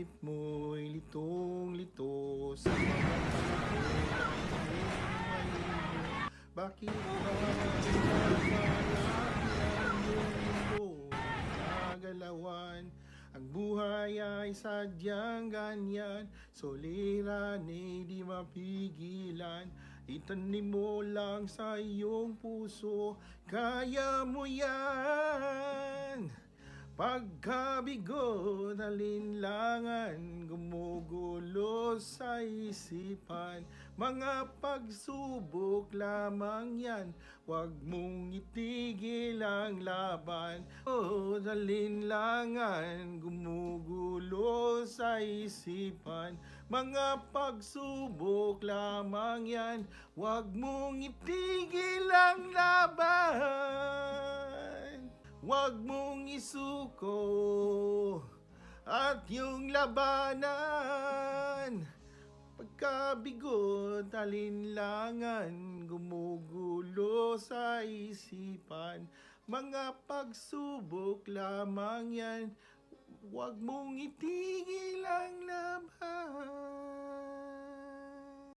Mo'y litong-lito sa mga panahon ngayon. Bakit ba lumalaki ang mundo nagalawan? Ang buhay ay sadyang ganyan, soliranin di mapigilan. Itanim mo lang sa iyong puso, kaya mo yan. Pagkabigo, alinlangan, gumugulo sa isipan. Mga pagsubok lamang yan, huwag mong itigil ang laban. O alinlangan, gumugulo sa isipan. Mga pagsubok lamang yan, huwag mong itigil ang laban. Huwag mong isuko at yung labanan. Pagkabigo, alinlangan, gumugulo sa isipan. Mga pagsubok lamang yan, huwag mong itigil ang laban.